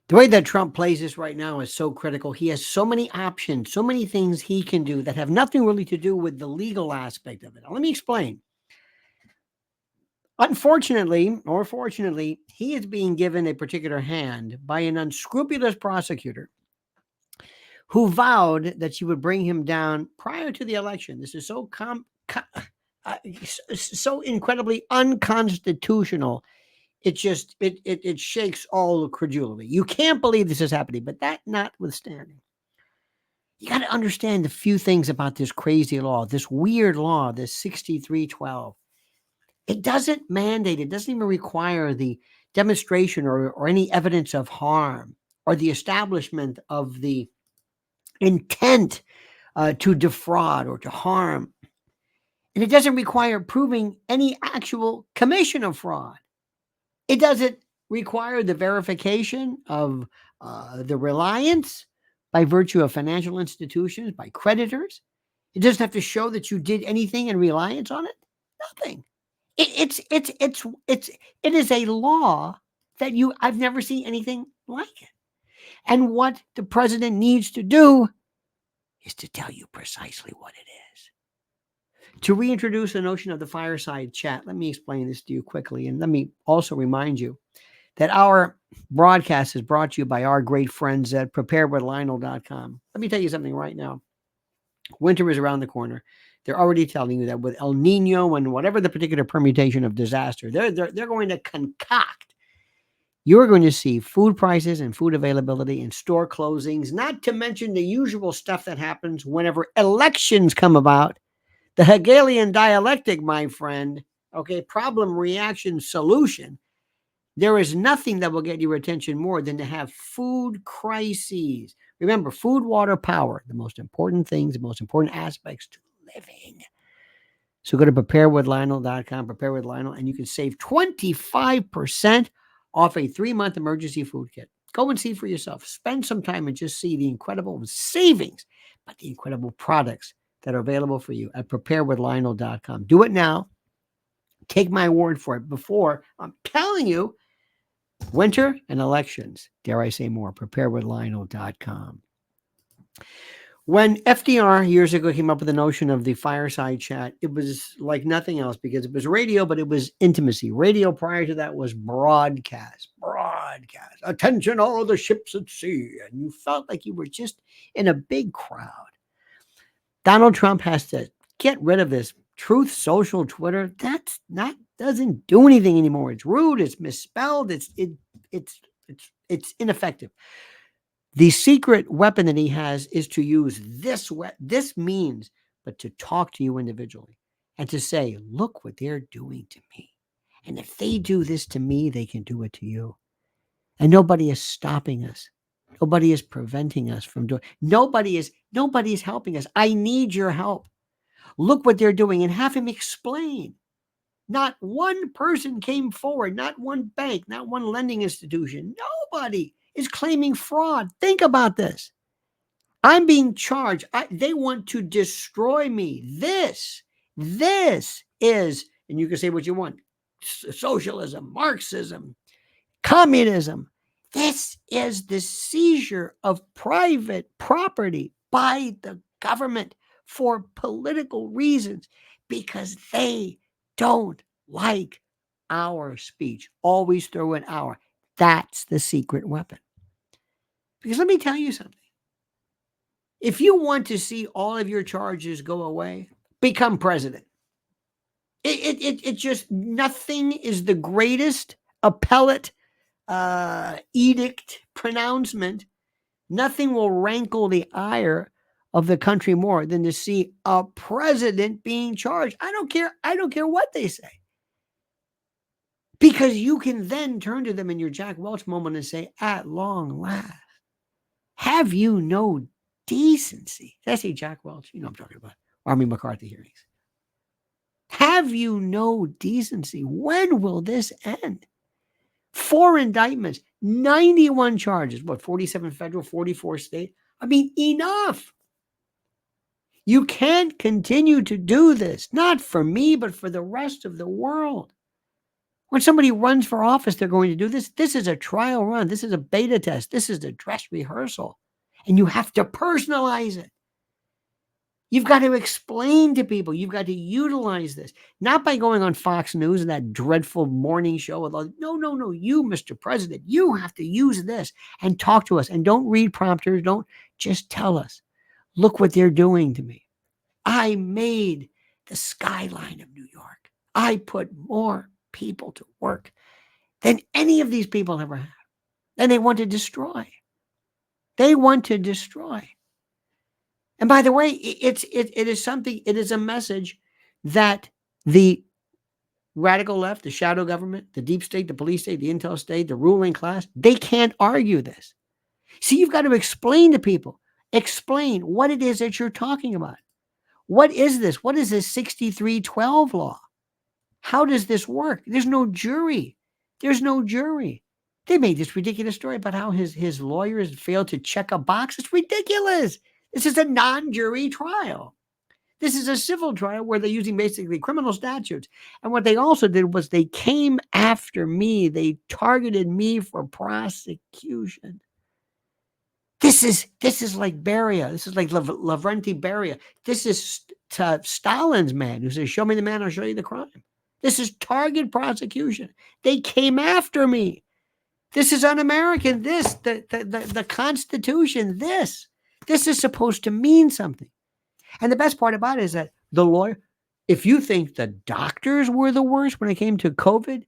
The way that Trump plays this right now is so critical. He has so many options, so many things he can do that have nothing really to do with the legal aspect of it. Now, let me explain. Unfortunately, or fortunately, he is being given a particular hand by an unscrupulous prosecutor who vowed that she would bring him down prior to the election. This is so incredibly unconstitutional. It shakes all credulity. You can't believe this is happening. But that notwithstanding, you got to understand a few things about this crazy law, this weird law, this 6312. It doesn't mandate, it doesn't even require the demonstration or any evidence of harm or the establishment of the intent to defraud or to harm. And it doesn't require proving any actual commission of fraud. It doesn't require the verification of the reliance by virtue of financial institutions, by creditors. It doesn't have to show that you did anything in reliance on it. Nothing. It is a law that I've never seen anything like it. And what the president needs to do is to tell you precisely what it is. To reintroduce the notion of the fireside chat, let me explain this to you quickly. And let me also remind you that our broadcast is brought to you by our great friends at preparewithlionel.com. Let me tell you something right now. Winter is around the corner. They're already telling you that with El Nino and whatever the particular permutation of disaster, they're going to concoct. You're going to see food prices and food availability and store closings, not to mention the usual stuff that happens whenever elections come about. The Hegelian dialectic, my friend, okay, problem, reaction, solution. There is nothing that will get your attention more than to have food crises. Remember, food, water, power, the most important things, the most important aspects to living. So go to preparewithlionel.com, prepare with Lionel, and you can save 25% off a 3-month emergency food kit. Go and see for yourself. Spend some time and just see the incredible savings, but the incredible products that are available for you at preparewithlionel.com. Do it now. Take my word for it. Before, I'm telling you, winter and elections, dare I say more, preparewithlionel.com. When FDR years ago came up with the notion of the fireside chat, it was like nothing else because it was radio, but it was intimacy. Radio prior to that was broadcast. Attention, all the ships at sea. And you felt like you were just in a big crowd. Donald Trump has to get rid of this Truth Social Twitter. Doesn't do anything anymore. It's rude. It's misspelled. It's ineffective. The secret weapon that he has is to use this means, but to talk to you individually and to say, look what they're doing to me. And if they do this to me, they can do it to you. And nobody is stopping us. Nobody is preventing us from doing. Nobody is helping us. I need your help. Look what they're doing, and have him explain. Not one person came forward, not one bank, not one lending institution. Nobody is claiming fraud. Think about this. I'm being charged. They want to destroy me. This is, and you can say what you want, socialism, Marxism, communism. This is the seizure of private property by the government for political reasons because they don't like our speech. Always throw in our. That's the secret weapon. Because let me tell you something. If you want to see all of your charges go away, become president. It just, nothing is the greatest appellate edict pronouncement. Nothing will rankle the ire of the country more than to see a president being charged. I don't care what they say. Because you can then turn to them in your Jack Welch moment and say, at long last, have you no decency? Did I say Jack Welch? You know what I'm talking about. Army McCarthy hearings. Have you no decency? When will this end? 4 indictments, 91 charges. What, 47 federal, 44 state? I mean, enough. You can't continue to do this. Not for me, but for the rest of the world. When somebody runs for office, they're going to do this. This is a trial run. This is a beta test. This is a dress rehearsal. And you have to personalize it. You've got to explain to people. You've got to utilize this, not by going on Fox News and that dreadful morning show. No. You, Mr. President, you have to use this and talk to us. And don't read prompters. Don't just tell us. Look what they're doing to me. I made the skyline of New York. I put more people to work than any of these people ever have. And they want to destroy. They want to destroy. And by the way, it is a message that the radical left, the shadow government, the deep state, the police state, the intel state, the ruling class, they can't argue this. See, you've got to explain to people, explain what it is that you're talking about. What is this? What is this 6312 law? How does this work? There's no jury. There's no jury. They made this ridiculous story about how his lawyers failed to check a box. It's ridiculous. This is a non-jury trial. This is a civil trial where they're using basically criminal statutes. And what they also did was they came after me. They targeted me for prosecution. This is like Beria. This is like Lavrenti Beria. This is Stalin's man who says, show me the man, I'll show you the crime. This is target prosecution. They came after me. This is un-American. This, the Constitution, this is supposed to mean something. And the best part about it is that the lawyer, if you think the doctors were the worst when it came to COVID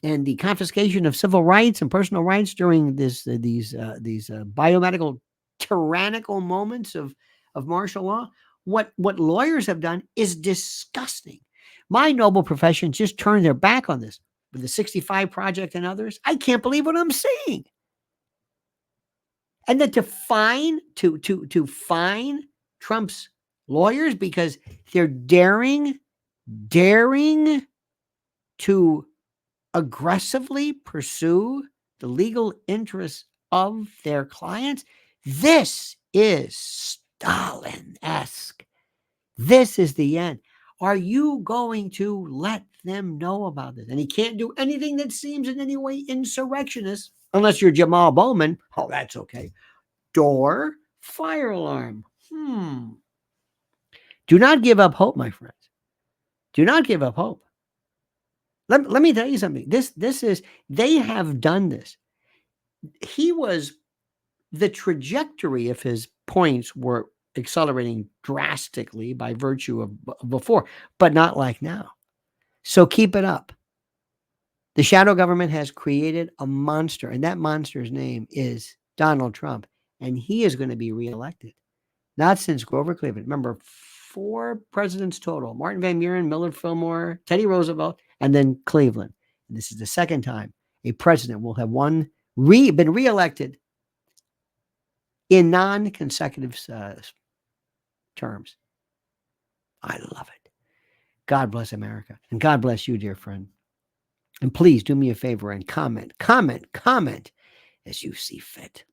and the confiscation of civil rights and personal rights during these biomedical tyrannical moments of martial law, what lawyers have done is disgusting. My noble profession just turned their back on this with the 65 Project and others. I can't believe what I'm seeing. And then to fine Trump's lawyers because they're daring to aggressively pursue the legal interests of their clients. This is Stalin-esque. This is the end. Are you going to let them know about this? And he can't do anything that seems in any way insurrectionist unless you're Jamal Bowman. Oh, that's okay. Door, fire alarm. Do not give up hope, my friends. Do not give up hope. Let me tell you something. They have done this. The trajectory of his points were accelerating drastically by virtue of before, but not like now. So keep it up. The shadow government has created a monster, and that monster's name is Donald Trump, and he is going to be reelected. Not since Grover Cleveland. Remember, 4 presidents total: Martin Van Buren, Millard Fillmore, Teddy Roosevelt, and then Cleveland. And this is the second time a president will have been reelected in non-consecutive terms. I love it. God bless America. And God bless you, dear friend. And please do me a favor and comment as you see fit.